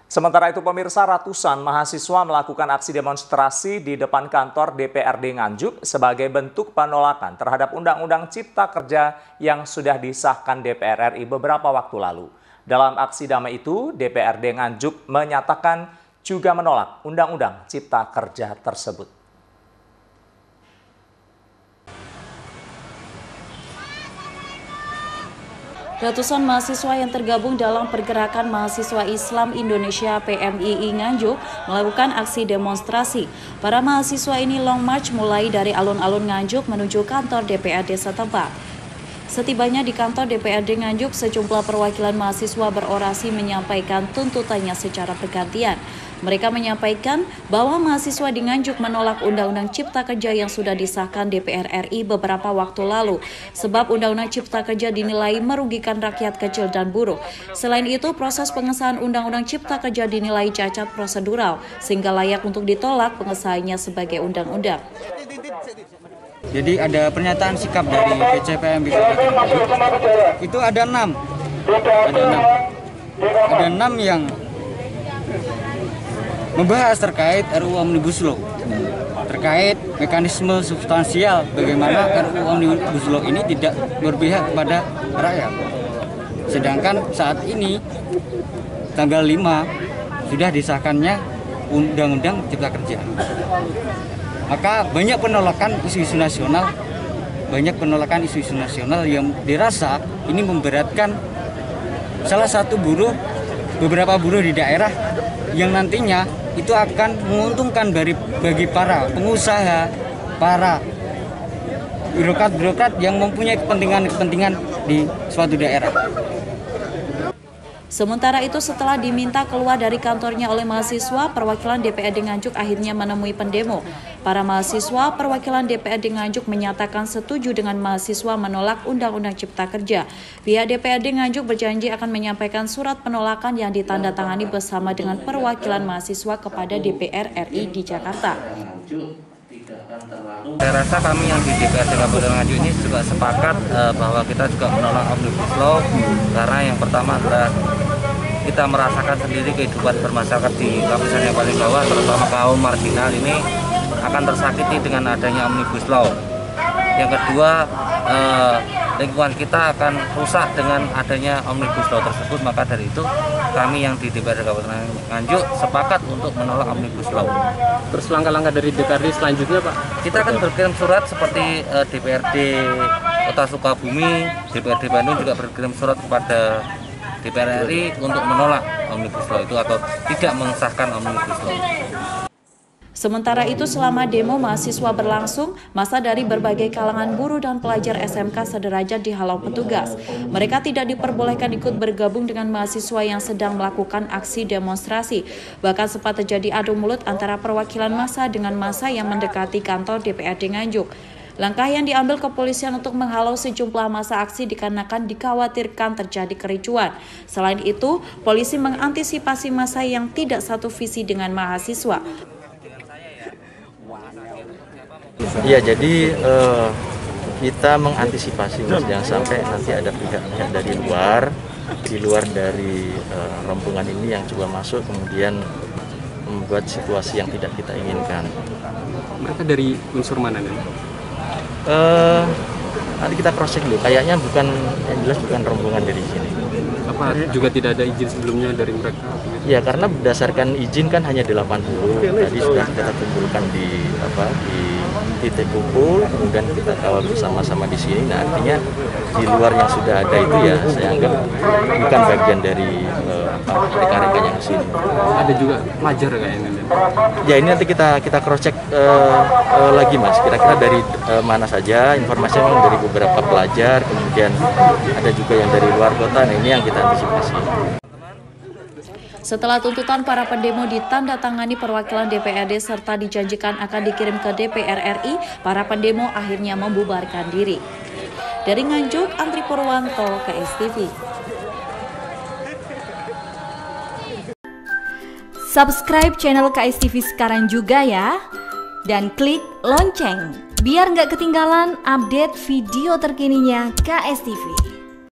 Sementara itu pemirsa, ratusan mahasiswa melakukan aksi demonstrasi di depan kantor DPRD Nganjuk sebagai bentuk penolakan terhadap Undang-Undang Cipta Kerja yang sudah disahkan DPR RI beberapa waktu lalu. Dalam aksi damai itu, DPRD Nganjuk menyatakan juga menolak Undang-Undang Cipta Kerja tersebut. Ratusan mahasiswa yang tergabung dalam Pergerakan Mahasiswa Islam Indonesia PMII Nganjuk melakukan aksi demonstrasi. Para mahasiswa ini long march mulai dari alun-alun Nganjuk menuju kantor DPRD setempat. Setibanya di kantor DPRD Nganjuk, sejumlah perwakilan mahasiswa berorasi menyampaikan tuntutannya secara bergantian. Mereka menyampaikan bahwa mahasiswa di Nganjuk menolak Undang-Undang Cipta Kerja yang sudah disahkan DPR RI beberapa waktu lalu, sebab Undang-Undang Cipta Kerja dinilai merugikan rakyat kecil dan buruh. Selain itu, proses pengesahan Undang-Undang Cipta Kerja dinilai cacat prosedural, sehingga layak untuk ditolak pengesahannya sebagai undang-undang. Jadi ada pernyataan sikap dari PCPM itu ada 6 yang membahas terkait RUU Omnibus Law, terkait mekanisme substansial bagaimana RUU Omnibus Law ini tidak berpihak kepada rakyat. Sedangkan saat ini tanggal 5 sudah disahkannya Undang-Undang Cipta Kerja. Maka banyak penolakan isu-isu nasional, yang dirasa ini memberatkan salah satu beberapa buruh di daerah yang nantinya itu akan menguntungkan bagi para pengusaha, para birokrat yang mempunyai kepentingan di suatu daerah. Sementara itu, setelah diminta keluar dari kantornya oleh mahasiswa, perwakilan DPRD Nganjuk akhirnya menemui pendemo. Para mahasiswa perwakilan DPRD Nganjuk menyatakan setuju dengan mahasiswa menolak Undang-Undang Cipta Kerja. Pihak DPRD Nganjuk berjanji akan menyampaikan surat penolakan yang ditandatangani bersama dengan perwakilan mahasiswa kepada DPR RI di Jakarta. Saya rasa kami yang di DPRD Kabupaten Nganjuk ini juga sepakat bahwa kita juga menolak Omnibus Law, karena yang pertama adalah kita merasakan sendiri kehidupan bermasyarakat di lapisan yang paling bawah, terutama kaum marginal ini akan tersakiti dengan adanya Omnibus Law. Yang kedua, lingkungan kita akan rusak dengan adanya Omnibus Law tersebut. Maka dari itu kami yang di DPRD Kabupaten Nganjuk sepakat untuk menolak Omnibus Law. Terus langkah-langkah dari DPRD selanjutnya, Pak? Kita akan berkirim surat seperti DPRD Kota Sukabumi, DPRD Bandung juga berkirim surat kepada DPR RI untuk menolak Omnibus Law itu atau tidak mengesahkan Omnibus Law. Sementara itu, selama demo mahasiswa berlangsung, massa dari berbagai kalangan buruh dan pelajar SMK sederajat dihalau petugas. Mereka tidak diperbolehkan ikut bergabung dengan mahasiswa yang sedang melakukan aksi demonstrasi. Bahkan sempat terjadi adu mulut antara perwakilan massa dengan massa yang mendekati kantor DPRD Nganjuk. Langkah yang diambil kepolisian untuk menghalau sejumlah massa aksi dikarenakan dikhawatirkan terjadi kericuan. Selain itu, polisi mengantisipasi massa yang tidak satu visi dengan mahasiswa. Iya, jadi kita mengantisipasi jangan sampai nanti ada pihak-pihak dari luar, di luar dari rombongan ini yang coba masuk kemudian membuat situasi yang tidak kita inginkan. Mereka dari unsur mana nih? Nanti kita cross check dulu. Kayaknya yang jelas bukan rombongan dari sini. Apa juga tidak ada izin sebelumnya dari mereka? Ya, karena berdasarkan izin kan hanya 80. Tadi sudah kita kumpulkan di titik kumpul, kemudian kita kawal bersama-sama di sini. Nah, artinya di luar yang sudah ada itu ya saya anggap bukan bagian dari rekan-rekan yang sini. Ada juga pelajar kayaknya. Ya, ini nanti kita cross check lagi, Mas. Kira-kira dari mana saja? Informasinya memang dari beberapa pelajar, kemudian ada juga yang dari luar kota. Nah, ini yang kita antisipasi. Setelah tuntutan para pendemo ditandatangani perwakilan DPRD serta dijanjikan akan dikirim ke DPR RI, para pendemo akhirnya membubarkan diri. Dari Nganjuk, Antri Purwanto, KSTV. Subscribe channel KSTV sekarang juga ya, dan klik lonceng biar nggak ketinggalan update video terkininya KSTV.